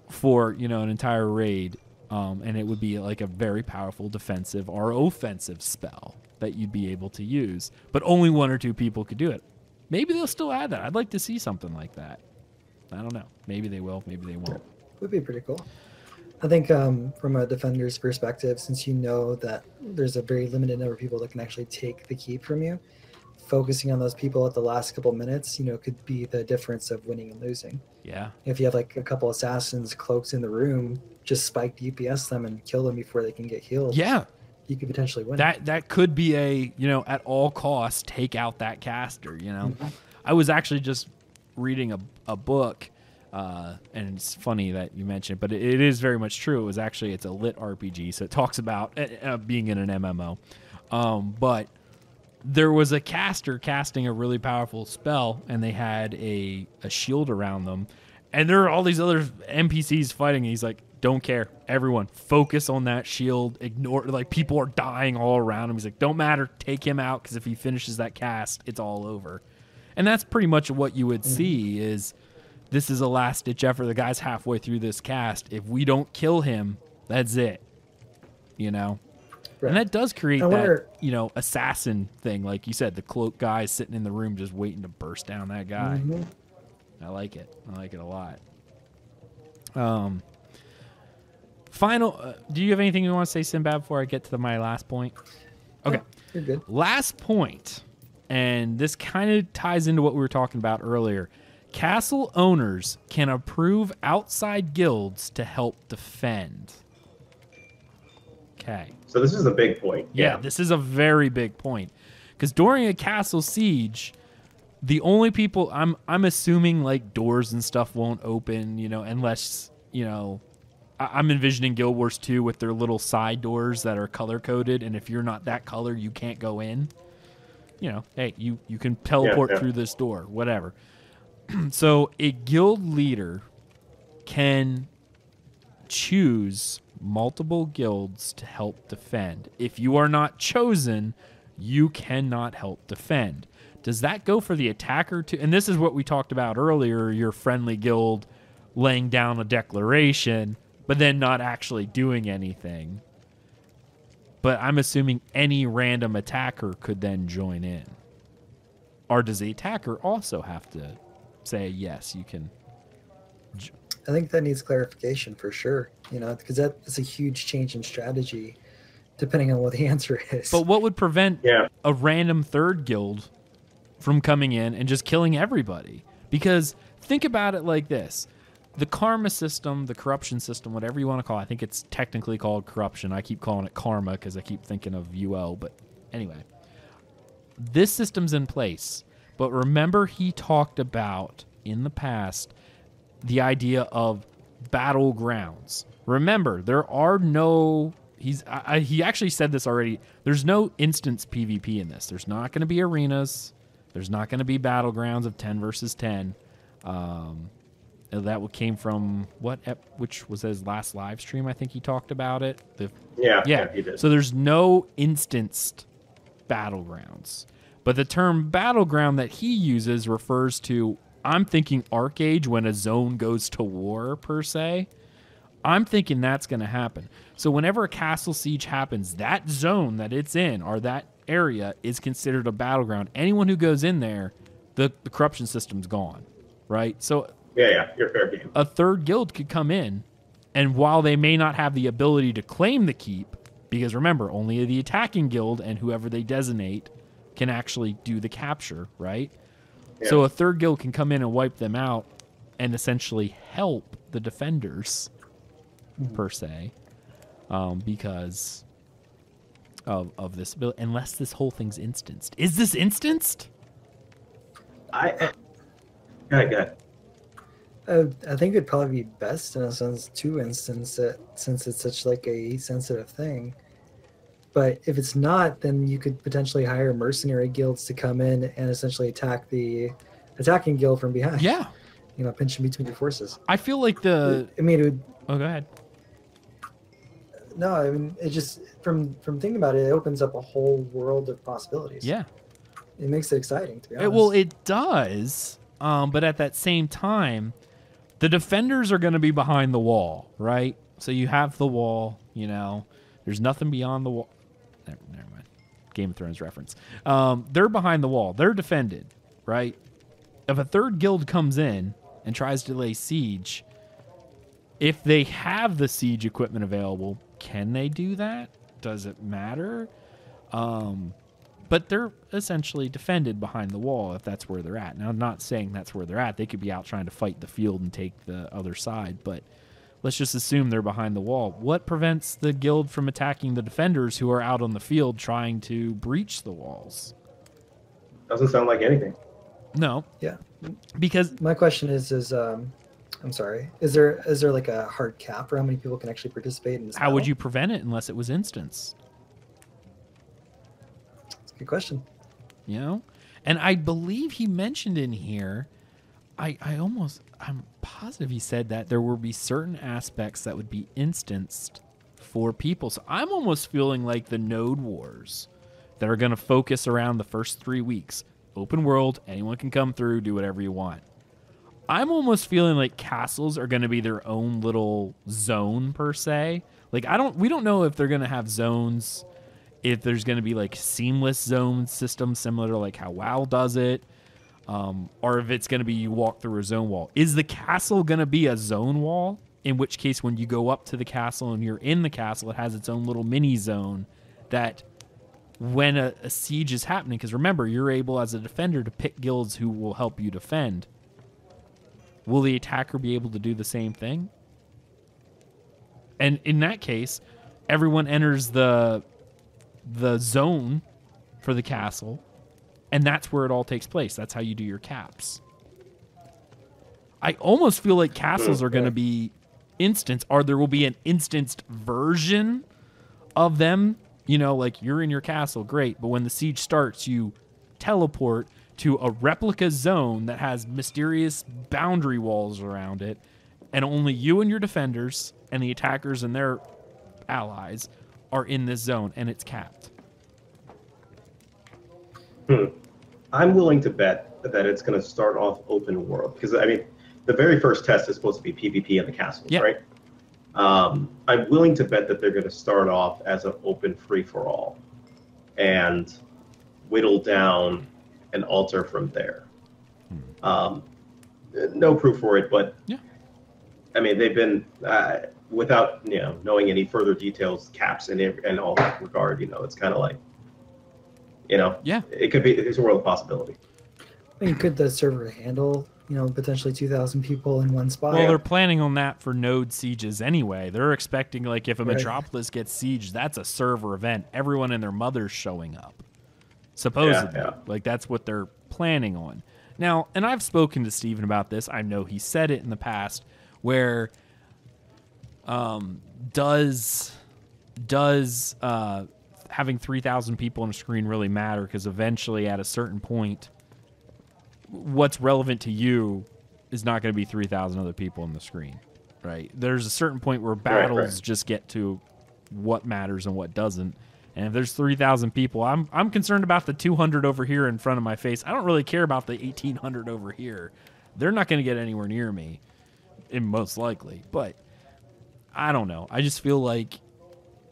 Speaker 1: for, you know, an entire raid. And it would be like a very powerful defensive or offensive spell that you'd be able to use. But only 1 or 2 people could do it. Maybe they'll still add that. I'd like to see something like that. I don't know. Maybe they will. Maybe they won't.
Speaker 3: Would be pretty cool. I think from a defender's perspective, since you know that there's a very limited number of people that can actually take the keep from you, focusing on those people at the last couple minutes, could be the difference of winning and losing.
Speaker 1: Yeah.
Speaker 3: If you have like a couple assassins cloaks in the room, just spike DPS them and kill them before they can get healed.
Speaker 1: Yeah.
Speaker 3: You could potentially win.
Speaker 1: That could be a, at all costs, take out that caster, I was actually just reading a book, and it's funny that you mentioned, but it is very much true. It's a lit RPG, so it talks about being in an MMO. But there was a caster casting a really powerful spell, and they had a shield around them, and there are all these other NPCs fighting, and he's like, don't care. Everyone, focus on that shield. Ignore, people are dying all around him. He's like, don't matter. Take him out, because if he finishes that cast, it's all over. And that's pretty much what you would see is this is a last-ditch effort. The guy's halfway through this cast. If we don't kill him, that's it. Right. And that does create that, assassin thing. Like you said, the cloak guy is sitting in the room just waiting to burst down that guy. Mm-hmm. I like it. I like it a lot. Final, do you have anything you want to say, Sinbad, before I get to my last point? Okay.
Speaker 3: You're good.
Speaker 1: Last point, and this kind of ties into what we were talking about earlier. Castle owners can approve outside guilds to help defend. Okay.
Speaker 2: So this is a big point.
Speaker 1: Yeah, this is a very big point. Because during a castle siege, the only people, I'm assuming like doors and stuff won't open, unless, I'm envisioning Guild Wars 2 with their little side doors that are color-coded, and if you're not that color, you can't go in. Hey, you can teleport through this door, whatever. So a guild leader can choose multiple guilds to help defend. If you are not chosen, you cannot help defend. Does that go for the attacker too? And this is what we talked about earlier, your friendly guild laying down a declaration, but then not actually doing anything. But I'm assuming any random attacker could then join in. Or does the attacker also have to say, yes, you can?
Speaker 3: I think that needs clarification for sure, because that's a huge change in strategy depending on what the answer is.
Speaker 1: But what would prevent a random third guild from coming in and just killing everybody? Because think about it like this. The karma system, the corruption system, whatever you want to call it, I think it's technically called corruption. I keep calling it karma because I keep thinking of UL. But anyway, this system's in place. But remember, he talked about in the past the idea of battlegrounds. Remember, there are no... he actually said this already. There's no instance PvP in this. There's not going to be arenas. There's not going to be battlegrounds of 10 versus 10. That came from which was his last live stream. I think he talked about it.
Speaker 2: Yeah, he did.
Speaker 1: So there's no instanced battlegrounds, but the term battleground that he uses refers to. I'm thinking Arcade when a zone goes to war per se. I'm thinking that's going to happen. So whenever a castle siege happens, that zone that it's in or that area is considered a battleground. Anyone who goes in there, the corruption system's gone, right? So.
Speaker 2: Yeah, you're fair game.
Speaker 1: A third guild could come in, and while they may not have the ability to claim the keep, because remember, only the attacking guild and whoever they designate can actually do the capture, right? Yeah. So a third guild can come in and wipe them out and essentially help the defenders, per se, because of this ability, unless this whole thing's instanced. Is this instanced?
Speaker 2: Good.
Speaker 3: I think it'd probably be best in a sense to instance it, since it's such like a sensitive thing. But if it's not, then you could potentially hire mercenary guilds to come in and essentially attack the attacking guild from behind.
Speaker 1: Yeah.
Speaker 3: Pinch in between your forces.
Speaker 1: I feel like
Speaker 3: it would...
Speaker 1: Oh, go ahead.
Speaker 3: No, I mean, it just, from thinking about it, it opens up a whole world of possibilities.
Speaker 1: Yeah.
Speaker 3: It makes it exciting, to be honest.
Speaker 1: Well, it does, but at that same time, the defenders are going to be behind the wall, right? So you have the wall, there's nothing beyond the wall. Never mind. Game of Thrones reference. They're behind the wall. They're defended, right? If a third guild comes in and tries to lay siege, if they have the siege equipment available, can they do that? Does it matter? But they're essentially defended behind the wall if that's where they're at. Now, I'm not saying that's where they're at. They could be out trying to fight the field and take the other side, but let's just assume they're behind the wall. What prevents the guild from attacking the defenders who are out on the field trying to breach the walls?
Speaker 2: Doesn't sound like anything.
Speaker 1: No.
Speaker 3: Yeah.
Speaker 1: Because
Speaker 3: my question is I'm sorry. Is there like a hard cap for how many people can actually participate in this?
Speaker 1: How would you prevent it unless it was instance?
Speaker 3: That's a good question.
Speaker 1: You know? And I believe he mentioned in here, I'm positive he said that there will be certain aspects that would be instanced for people. So I'm almost feeling like the node wars that are going to focus around the first 3 weeks. Open world, anyone can come through, do whatever you want. I'm almost feeling like castles are going to be their own little zone per se. Like we don't know if they're going to have zones, if there's going to be like seamless zone system similar to like how WoW does it, or if it's going to be you walk through a zone wall. Is the castle going to be a zone wall? In which case, when you go up to the castle and you're in the castle, it has its own little mini zone that when a siege is happening, because remember, you're able as a defender to pick guilds who will help you defend. Will the attacker be able to do the same thing? And in that case, everyone enters the zone for the castle, and that's where it all takes place. That's how you do your caps. I almost feel like castles are going to be instanced, or there will be an instanced version of them. You know, like you're in your castle, great, but when the siege starts, you teleport to a replica zone that has mysterious boundary walls around it, and only you and your defenders and the attackers and their allies are in this zone, and it's capped.
Speaker 2: I'm willing to bet that it's going to start off open world, because I mean, the very first test is supposed to be PvP in the castles, right? I'm willing to bet that they're going to start off as an open free-for-all and whittle down an altar from there. No proof for it, but I mean, they've been without knowing any further details, caps and all that regard. It's kind of like it could be. It's a world of possibility.
Speaker 3: I mean, could the server handle potentially 2,000 people in one spot?
Speaker 1: Well, they're planning on that for node sieges anyway. They're expecting, like, if a metropolis gets sieged, that's a server event. Everyone and their mother's showing up. Supposedly. Like, that's what they're planning on. Now, and I've spoken to Steven about this. I know he said it in the past, where does having 3,000 people on a screen really matter? Because eventually, at a certain point, what's relevant to you is not going to be 3,000 other people on the screen, right? There's a certain point where battles just get to what matters and what doesn't. And if there's 3,000 people, I'm concerned about the 200 over here in front of my face. I don't really care about the 1,800 over here. They're not going to get anywhere near me, most likely. But I don't know. I just feel like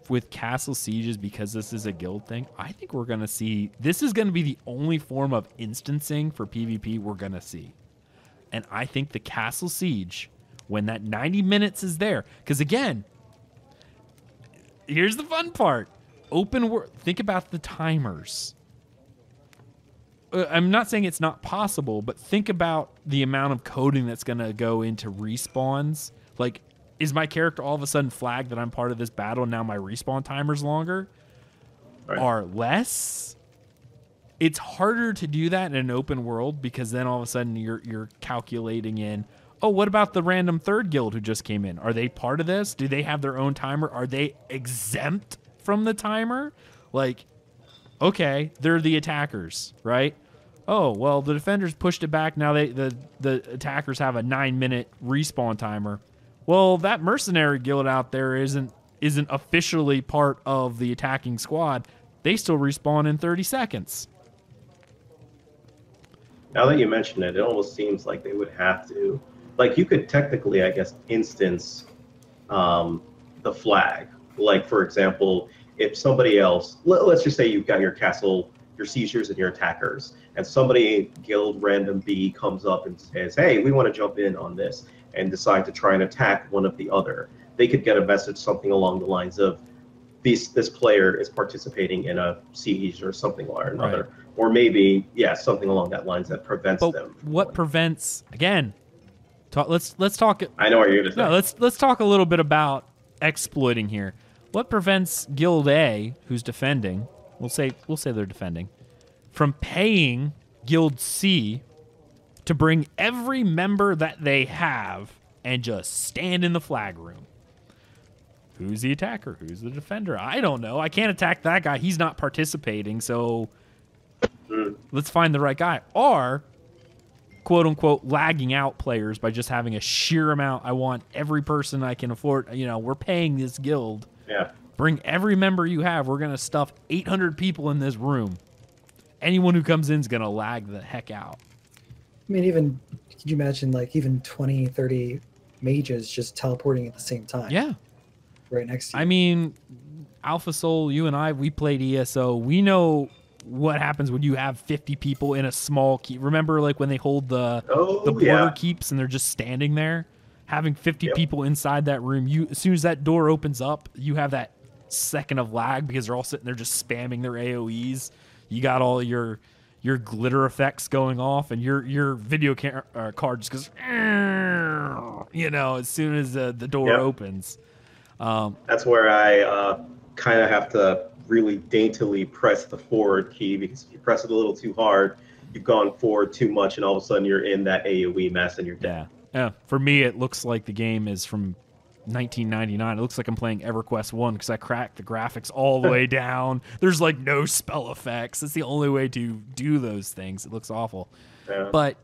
Speaker 1: with castle sieges, because this is a guild thing, I think we're going to see, this is going to be the only form of instancing for PvP we're going to see. And I think the castle siege, when that 90 minutes is there, because again, here's the fun part. Open world, think about the timers. I'm not saying it's not possible, but think about the amount of coding that's going to go into respawns. Like, is my character all of a sudden flagged that I'm part of this battle and now my respawn timer's longer? Or less? It's harder to do that in an open world, because then all of a sudden you're calculating in, oh, what about the random third guild who just came in? Are they part of this? Do they have their own timer? Are they exempt from the timer? Like, okay, they're the attackers, right? Oh, well, the defenders pushed it back. Now the attackers have a 9-minute respawn timer. Well, that mercenary guild out there isn't officially part of the attacking squad. They still respawn in 30 seconds.
Speaker 2: Now that you mention it, it almost seems like they would have to, like, you could technically, I guess, instance the flag. Like, for example, if somebody else, let's just say you've got your castle your seizures and your attackers, and somebody, guild random B, comes up and says, hey, we want to jump in on this, and decide to try and attack one of the other, they could get a message something along the lines of, this player is participating in a siege or something or another. Right. Or maybe, something along that lines that prevents them.
Speaker 1: What prevents, again, let's talk.
Speaker 2: I know what you're going to say.
Speaker 1: No, let's talk a little bit about exploiting here. What prevents Guild A, who's defending, we'll say they're defending, from paying Guild C to bring every member that they have and just stand in the flag room? Who's the attacker? Who's the defender? I don't know. I can't attack that guy. He's not participating, so let's find the right guy. Or, quote-unquote, lagging out players by just having a sheer amount. I want every person I can afford. We're paying this guild.
Speaker 2: Yeah.
Speaker 1: Bring every member you have. We're going to stuff 800 people in this room. Anyone who comes in is going to lag the heck out.
Speaker 3: I mean, even, could you imagine, like, even 20, 30 mages just teleporting at the same time?
Speaker 1: Yeah.
Speaker 3: Right next to you.
Speaker 1: I mean, Alpha Soul, you and I, we played ESO. We know what happens when you have 50 people in a small keep. Remember, like, when they hold the border keeps and they're just standing there? Having 50 people inside that room, as soon as that door opens up, you have that second of lag because they're all sitting there just spamming their AoEs. You got all your glitter effects going off, and your video card just goes, as soon as the door opens.
Speaker 2: That's where I kind of have to really daintily press the forward key, because if you press it a little too hard, you've gone forward too much, and all of a sudden you're in that AoE mess and you're dead.
Speaker 1: Yeah. For me, it looks like the game is from 1999. It looks like I'm playing EverQuest 1 because I cracked the graphics all the way down. There's like no spell effects. It's the only way to do those things. It looks awful. Yeah. But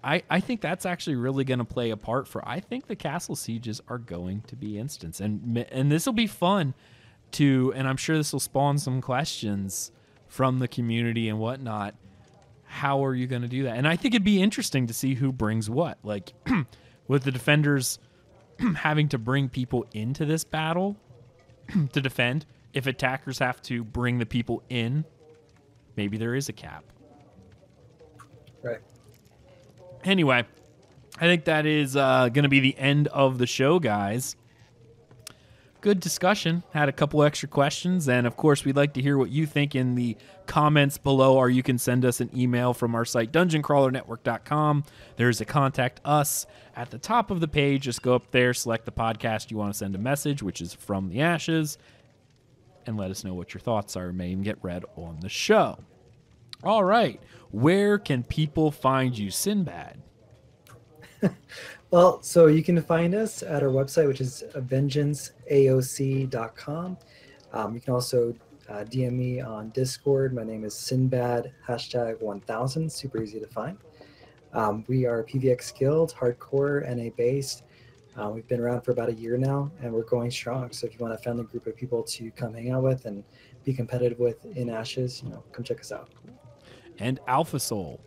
Speaker 1: I think that's actually really going to play a part I think the castle sieges are going to be instants. And this will be fun and I'm sure this will spawn some questions from the community and whatnot. How are you going to do that? And I think it'd be interesting to see who brings what. Like, with the defenders having to bring people into this battle to defend, if attackers have to bring the people in, maybe there is a cap.
Speaker 3: Right.
Speaker 1: Anyway, I think that is going to be the end of the show, guys. Good discussion. Had a couple extra questions, and of course, we'd like to hear what you think in the comments below, or you can send us an email from our site, dungeoncrawlernetwork.com. There's a contact us at the top of the page. Just go up there, select the podcast you want to send a message, which is From the Ashes, and let us know what your thoughts are. May even get read on the show. All right. Where can people find you, Sinbad?
Speaker 3: Well, so you can find us at our website, which is vengeanceaoc.com. You can also DM me on Discord. My name is Sinbad, #1000. Super easy to find. We are a PVX guild, hardcore, NA based. We've been around for about a year now, and we're going strong. So if you want a friendly group of people to come hang out with and be competitive with in Ashes, come check us out.
Speaker 1: And Alpha Soul.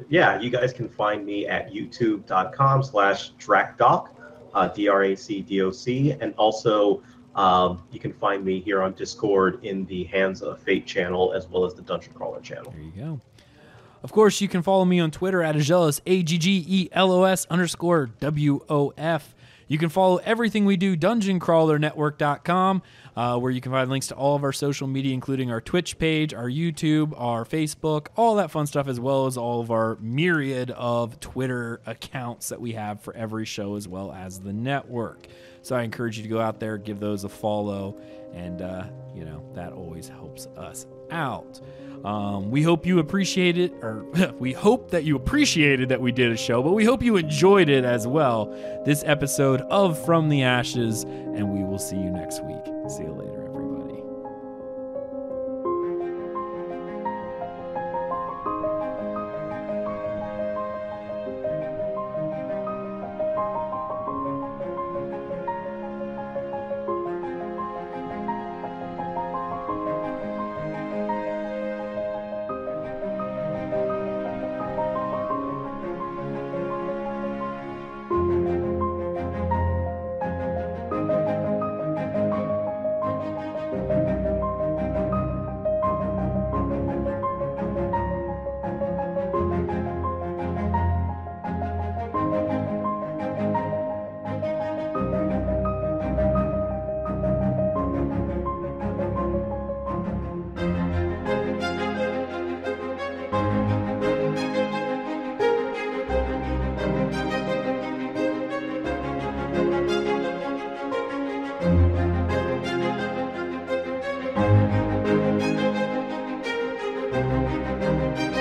Speaker 2: You guys can find me at youtube.com/dracdoc, DRACDOC, and also you can find me here on Discord in the Hands of Fate channel, as well as the Dungeon Crawler channel.
Speaker 1: There you go. Of course, you can follow me on Twitter at Aggelos, AGGELOS_WOF. You can follow everything we do, dungeoncrawlernetwork.com, where you can find links to all of our social media, including our Twitch page, our YouTube, our Facebook, all that fun stuff, as well as all of our myriad of Twitter accounts that we have for every show, as well as the network. So I encourage you to go out there, give those a follow, and, that always helps us out. We hope you appreciate it, or we hope that you appreciated that we did a show, but we hope you enjoyed it as well, this episode of From the Ashes, and we will see you next week. See you later.
Speaker 3: you.